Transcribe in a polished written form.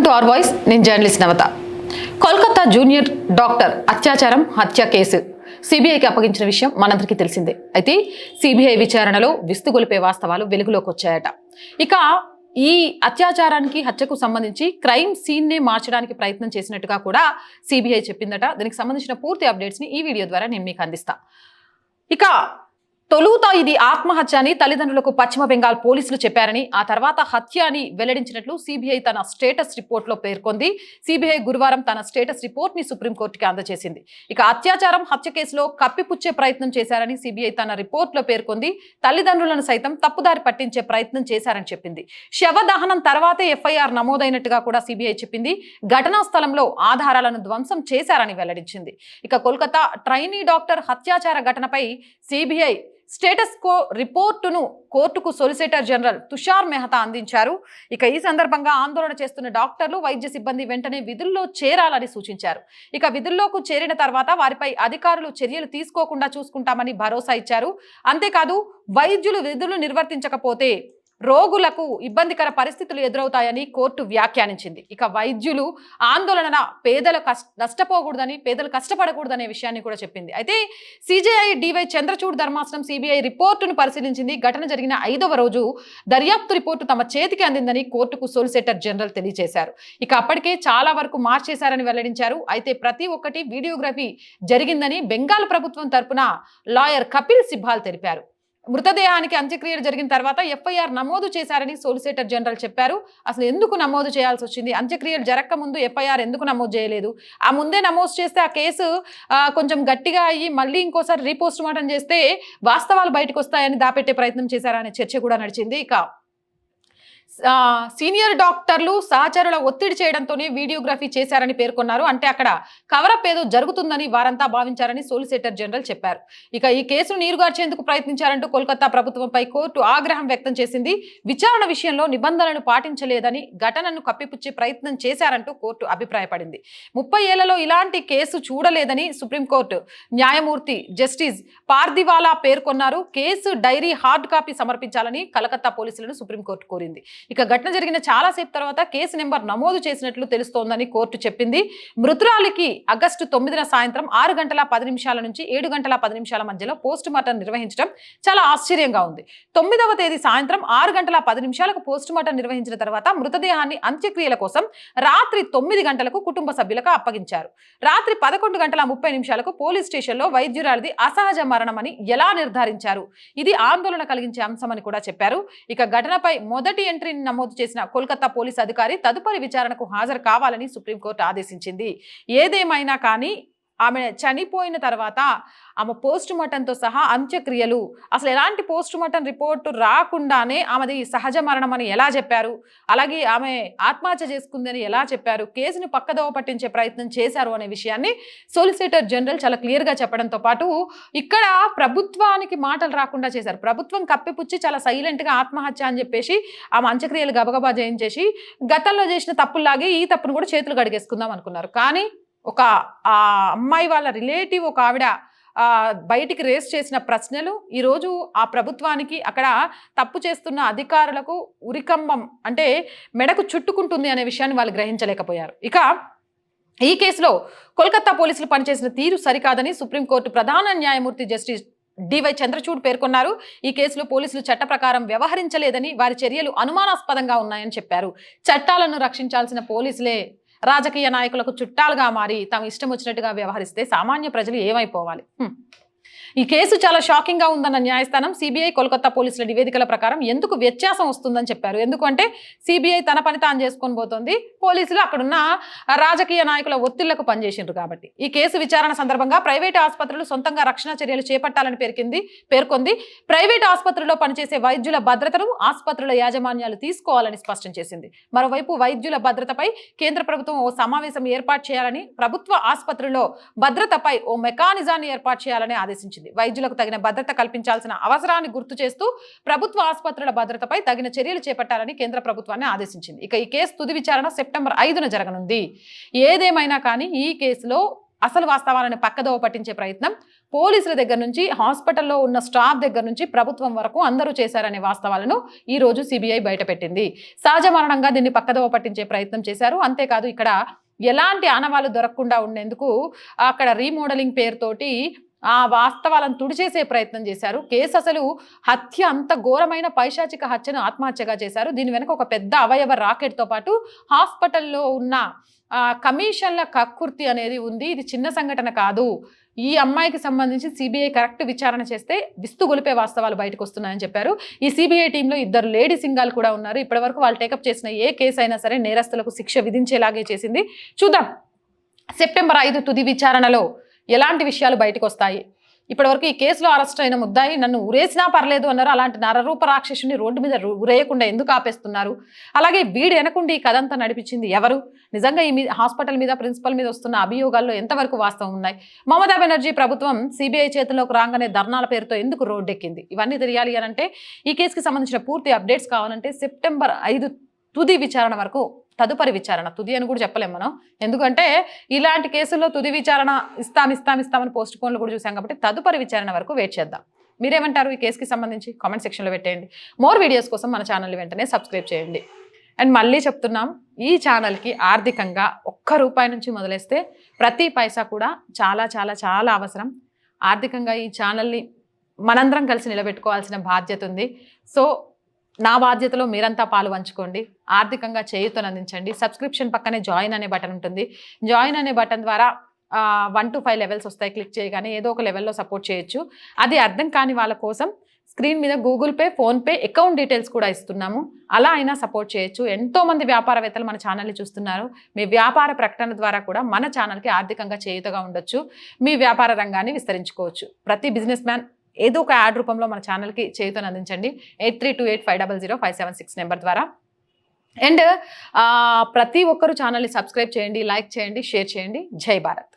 To our voice. నేను journalist నవత. Kolkata junior doctor అత్యాచారం హత్య కేసు సిబిఐకి అప్పగించిన విషయం మనందరికీ తెలిసిందే. అయితే సిబిఐ విచారణలో విస్తుగొలిపే వాస్తవాలు వెలుగులోకి వచ్చాయట. ఇక ఈ అత్యాచారానికి హత్యకు సంబంధించి క్రైమ్ సీన్నే మార్చడానికి ప్రయత్నం చేసినట్టుగా కూడా సిబిఐ చెప్పిందట. దీనికి సంబంధించిన పూర్తి అప్డేట్స్ని ఈ వీడియో ద్వారా నేను మీకు అందిస్తా. ఇక తొలుత ఇది ఆత్మహత్య అని తల్లిదండ్రులకు పశ్చిమ బెంగాల్ పోలీసులు చెప్పారని, ఆ తర్వాత హత్య అని వెల్లడించినట్లు సిబిఐ తన స్టేటస్ రిపోర్ట్లో పేర్కొంది. సిబిఐ గురువారం తన స్టేటస్ రిపోర్ట్ ని సుప్రీంకోర్టుకి అందజేసింది. ఇక అత్యాచారం హత్య కేసులో కప్పిపుచ్చే ప్రయత్నం చేశారని సిబిఐ తన రిపోర్ట్లో పేర్కొంది. తల్లిదండ్రులను సైతం తప్పుదారి పట్టించే ప్రయత్నం చేశారని చెప్పింది. శవ దహనం తర్వాతే ఎఫ్ఐఆర్ నమోదైనట్టుగా కూడా సిబిఐ చెప్పింది. ఘటనా స్థలంలో ఆధారాలను ధ్వంసం చేశారని వెల్లడించింది. ఇక కోల్కతా ట్రైనీ డాక్టర్ హత్యాచార ఘటనపై సిబిఐ స్టేటస్ కో రిపోర్టును కోర్టుకు సొలిసిటర్ జనరల్ తుషార్ మెహతా అందించారు. ఇక ఈ సందర్భంగా ఆందోళన చేస్తున్న డాక్టర్లు, వైద్య సిబ్బంది వెంటనే విధుల్లో చేరాలని సూచించారు. ఇక విధుల్లోకి చేరిన తర్వాత వారిపై అధికారులు చర్యలు తీసుకోకుండా చూసుకుంటామని భరోసా ఇచ్చారు. అంతేకాదు వైద్యులు విధులు నిర్వర్తించకపోతే రోగులకు ఇబ్బందికర పరిస్థితులు ఎదురవుతాయని కోర్టు వ్యాఖ్యానించింది. ఇక వైద్యులు ఆందోళన పేదలు నష్టపోకూడదని, పేదలు కష్టపడకూడదనే విషయాన్ని కూడా చెప్పింది. అయితే సిజేఐ డివై చంద్రచూడ్ ధర్మాసనం సిబిఐ రిపోర్టును పరిశీలించింది. ఘటన జరిగిన 5వ రోజు దర్యాప్తు రిపోర్టు తమ చేతికి అందిందని కోర్టుకు సొలిసిటర్ జనరల్ తెలియజేశారు. ఇక అప్పటికే చాలా వరకు మార్చేశారని వెల్లడించారు. అయితే ప్రతి ఒక్కటి వీడియోగ్రఫీ జరిగిందని బెంగాల్ ప్రభుత్వం తరపున లాయర్ కపిల్ సిబ్బాల్ తెలిపారు. మృతదేహానికి అంత్యక్రియలు జరిగిన తర్వాత ఎఫ్ఐఆర్ నమోదు చేశారని సొలిసిటర్ జనరల్ చెప్పారు. అసలు ఎందుకు నమోదు చేయాల్సి వచ్చింది? అంత్యక్రియలు జరగక ముందు ఎఫ్ఐఆర్ ఎందుకు నమోదు చేయలేదు? ఆ ముందే నమోదు చేస్తే ఆ కేసు కొంచెం గట్టిగా అయ్యి మళ్ళీ ఇంకోసారి రీపోస్ట్ మార్టం చేస్తే వాస్తవాలు బయటకు వస్తాయని దాపెట్టే ప్రయత్నం చేశారనే చర్చ కూడా నడిచింది. ఇక సీనియర్ డాక్టర్లు సహచరుల ఒత్తిడి చేయడంతోనే వీడియోగ్రఫీ చేశారని పేర్కొన్నారు. అంటే అక్కడ కవరప్ ఏదో జరుగుతుందని వారంతా భావించారని సొలిసిటర్ జనరల్ చెప్పారు. ఇక ఈ కేసును నీరుగార్చేందుకు ప్రయత్నించారంటూ కోల్కతా ప్రభుత్వంపై కోర్టు ఆగ్రహం వ్యక్తం చేసింది. విచారణ విషయంలో నిబంధనలు పాటించలేదని, ఘటనను కప్పిపుచ్చే ప్రయత్నం చేశారంటూ కోర్టు అభిప్రాయపడింది. 30 ఏళ్లలో ఇలాంటి కేసు చూడలేదని సుప్రీంకోర్టు న్యాయమూర్తి జస్టిస్ పార్దివాలా పేర్కొన్నారు. కేసు డైరీ హార్డ్ కాపీ సమర్పించాలని కలకత్తా పోలీసులను సుప్రీంకోర్టు కోరింది. ఇక ఘటన జరిగిన చాలాసేపు తర్వాత కేసు నెంబర్ నమోదు చేసినట్లు తెలుస్తోందని కోర్టు చెప్పింది. మృతురాలికి ఆగస్టు 9న సాయంత్రం 6 గంటల 10 నిమిషాల నుంచి 7 గంటల 10 నిమిషాల మధ్యలో పోస్ట్ మార్టం నిర్వహించడం చాలా ఆశ్చర్యంగా ఉంది. 9వ తేదీ సాయంత్రం 6 గంటల 10 నిమిషాలకు పోస్ట్ మార్టం నిర్వహించిన తర్వాత మృతదేహాన్ని అంత్యక్రియల కోసం రాత్రి 9 గంటలకు కుటుంబ సభ్యులకు అప్పగించారు. రాత్రి 11 గంటల 30 నిమిషాలకు పోలీస్ స్టేషన్లో వైద్యురాలిది అసహజ మరణమని ఎలా నిర్ధారించారు? ఇది ఆందోళన కలిగించే అంశమని కూడా చెప్పారు. ఇక ఘటనపై మొదటి ఎంట్రీ నమోదు చేసిన కోల్కతా పోలీస్ అధికారి తదుపరి విచారణకు హాజరు కావాలని సుప్రీంకోర్టు ఆదేశించింది. ఏదేమైనా కానీ ఆమె చనిపోయిన తర్వాత ఆమె పోస్ట్ మార్టంతో సహా అంత్యక్రియలు, అసలు ఎలాంటి పోస్ట్ మార్టం రిపోర్టు రాకుండానే ఆమెది సహజ మరణం అని ఎలా చెప్పారు? అలాగే ఆమె ఆత్మహత్య చేసుకుందని ఎలా చెప్పారు? కేసును పక్కదోవ పట్టించే ప్రయత్నం చేశారు అనే విషయాన్ని సొలిసిటర్ జనరల్ చాలా క్లియర్గా చెప్పడంతో పాటు ఇక్కడ ప్రభుత్వానికి మాటలు రాకుండా చేశారు. ప్రభుత్వం కప్పిపుచ్చి చాలా సైలెంట్గా ఆత్మహత్య అని చెప్పేసి ఆమె అంత్యక్రియలు గబగబా చేయించేసి గతంలో చేసిన తప్పుల్లాగే ఈ తప్పును కూడా చేతులు గడిగేసుకుందాం అనుకున్నారు. కానీ ఒక అమ్మాయి వాళ్ళ రిలేటివ్ ఒక ఆవిడ బయటికి రేస్ చేసిన ప్రశ్నలు ఈరోజు ఆ ప్రభుత్వానికి, అక్కడ తప్పు చేస్తున్న అధికారులకు ఉరికంబం అంటే మెడకు చుట్టుకుంటుంది అనే విషయాన్ని వాళ్ళు గ్రహించలేకపోయారు. ఇక ఈ కేసులో కోల్కతా పోలీసులు పనిచేసిన తీరు సరికాదని సుప్రీంకోర్టు ప్రధాన న్యాయమూర్తి జస్టిస్ డివై చంద్రచూడ్ పేర్కొన్నారు. ఈ కేసులో పోలీసులు చట్ట ప్రకారం వ్యవహరించలేదని, వారి చర్యలు అనుమానాస్పదంగా ఉన్నాయని చెప్పారు. చట్టాలను రక్షించాల్సిన పోలీసులే రాజకీయ నాయకులకు చుట్టాలుగా మారి తమ ఇష్టం వచ్చినట్టుగా వ్యవహరిస్తే సామాన్య ప్రజలు ఏమైపోవాలి? ఈ కేసు చాలా షాకింగ్ గా ఉందన్న న్యాయస్థానం సిబిఐ కోల్కతా పోలీసుల నివేదికల ప్రకారం ఎందుకు వ్యత్యాసం వస్తుందని చెప్పారు. ఎందుకంటే సిబిఐ తన పని తాను చేసుకొని పోతుంది, పోలీసులు అక్కడున్న రాజకీయ నాయకుల ఒత్తిళ్లకు పనిచేసిండ్రు కాబట్టి. ఈ కేసు విచారణ సందర్భంగా ప్రైవేటు ఆసుపత్రులు సొంతంగా రక్షణ చర్యలు చేపట్టాలని పేర్కొంది. ప్రైవేటు ఆసుపత్రుల్లో పనిచేసే వైద్యుల భద్రతను ఆసుపత్రుల యాజమాన్యాలు తీసుకోవాలని స్పష్టం చేసింది. మరోవైపు వైద్యుల భద్రతపై కేంద్ర ప్రభుత్వం ఓ సమావేశం ఏర్పాటు చేయాలని, ప్రభుత్వ ఆసుపత్రుల్లో భద్రతపై ఓ మెకానిజాన్ని ఏర్పాటు చేయాలని ఆదేశించింది. వైద్యులకు తగిన భద్రత కల్పించాల్సిన అవసరాన్ని గుర్తు చేస్తూ ప్రభుత్వ ఆసుపత్రుల భద్రతపై తగిన చర్యలు చేపట్టాలని కేంద్ర ప్రభుత్వాన్ని ఆదేశించింది. ఇక ఈ కేసు తుది విచారణ సెప్టెంబర్ 5న జరగనుంది. ఏదేమైనా కానీ ఈ కేసులో అసలు వాస్తవాలను పక్కదోవ పట్టించే ప్రయత్నం పోలీసుల దగ్గర నుంచి, హాస్పిటల్లో ఉన్న స్టాఫ్ దగ్గర నుంచి ప్రభుత్వం వరకు అందరూ చేశారనే వాస్తవాలను ఈ రోజు సిబిఐ బయటపెట్టింది. సహజ మరణంగా దీన్ని పక్కదోవ పట్టించే ప్రయత్నం చేశారు. అంతేకాదు ఇక్కడ ఎలాంటి ఆనవాళ్లు దొరకకుండా ఉండేందుకు అక్కడ రీమోడలింగ్ పేరుతోటి ఆ వాస్తవాలను తుడిచేసే ప్రయత్నం చేశారు. కేసు అసలు హత్య అంత ఘోరమైన పైశాచిక హత్యను ఆత్మహత్యగా చేశారు. దీని వెనక ఒక పెద్ద అవయవ రాకెట్తో పాటు హాస్పిటల్లో ఉన్న కమిషన్ల కక్కుర్తి అనేది ఉంది. ఇది చిన్న సంఘటన కాదు. ఈ అమ్మాయికి సంబంధించి సిబిఐ కరెక్ట్ విచారణ చేస్తే విస్తుగొలిపే వాస్తవాలు బయటకు వస్తున్నాయని చెప్పారు. ఈ సిబిఐ టీంలో 2 లేడీ సింగాలు కూడా ఉన్నారు. ఇప్పటివరకు వాళ్ళు టేకప్ చేసిన ఏ కేసు అయినా సరే నేరస్తులకు శిక్ష విధించేలాగే చేసింది. చూద్దాం సెప్టెంబర్ 5 తుది విచారణలో ఎలాంటి విషయాలు బయటకు వస్తాయి. ఇప్పటివరకు ఈ కేసులో అరెస్ట్ అయిన ముద్దాయి నన్ను ఉరేసినా పర్లేదు అన్నారు. అలాంటి నరరూప రాక్షసుని రోడ్డు మీద ఉరేయకుండా ఎందుకు ఆపేస్తున్నారు? అలాగే వీడు వెనకుండి ఈ కథంతా నడిపించింది ఎవరు? నిజంగా ఈ హాస్పిటల్ మీద, ప్రిన్సిపల్ మీద వస్తున్న అభియోగాల్లో ఎంతవరకు వాస్తవం ఉన్నాయి? మమతా బెనర్జీ ప్రభుత్వం సిబిఐ చేతిలోకి రాగానే ధర్నాల పేరుతో ఎందుకు రోడ్డెక్కింది? ఇవన్నీ తెలియాలి అనంటే, ఈ కేసుకి సంబంధించిన పూర్తి అప్డేట్స్ కావాలంటే సెప్టెంబర్ 5 తుది విచారణ వరకు, తదుపరి విచారణ, తుది అని కూడా చెప్పలేం మనం, ఎందుకంటే ఇలాంటి కేసుల్లో తుది విచారణ ఇస్తామని పోస్ట్ పోన్లు కూడా చూసాం కాబట్టి తదుపరి విచారణ వరకు వెయిట్ చేద్దాం. మీరేమంటారు ఈ కేసుకి సంబంధించి? కామెంట్ సెక్షన్లో పెట్టేయండి. మోర్ వీడియోస్ కోసం మన ఛానల్ని వెంటనే సబ్స్క్రైబ్ చేయండి. అండ్ మళ్ళీ చెప్తున్నాం, ఈ ఛానల్కి ఆర్థికంగా ₹1 నుంచి మొదలేస్తే ప్రతి పైసా కూడా చాలా చాలా చాలా అవసరం. ఆర్థికంగా ఈ ఛానల్ని మనందరం కలిసి నిలబెట్టుకోవాల్సిన బాధ్యత ఉంది. సో నా బాధ్యతలో మీరంతా పాలు పంచుకోండి. ఆర్థికంగా చేయూతనందించండి. సబ్స్క్రిప్షన్ పక్కనే జాయిన్ అనే బటన్ ఉంటుంది. జాయిన్ అనే బటన్ ద్వారా 1 to 5 లెవెల్స్ వస్తాయి. క్లిక్ చేయగానే ఏదో ఒక లెవెల్లో సపోర్ట్ చేయొచ్చు. అది అర్థం కాని వాళ్ళ కోసం స్క్రీన్ మీద Google pay, PhonePe account details కూడా ఇస్తున్నాము. అలా అయినా సపోర్ట్ చేయొచ్చు. ఎంతోమంది వ్యాపారవేత్తలు మన ఛానల్ని చూస్తున్నారు. మీ వ్యాపార ప్రకటన ద్వారా కూడా మన ఛానల్కి ఆర్థికంగా చేయూతగా ఉండొచ్చు. మీ వ్యాపార రంగాన్ని విస్తరించుకోవచ్చు. ప్రతి బిజినెస్ మ్యాన్ ఏదో ఒక యాడ్ రూపంలో మన ఛానల్కి చేయూతను అందించండి. 8328500576 నెంబర్ ద్వారా. అండ్ ప్రతి ఒక్కరూ ఛానల్ని సబ్స్క్రైబ్ చేయండి, లైక్ చేయండి, షేర్ చేయండి. జై భారత్.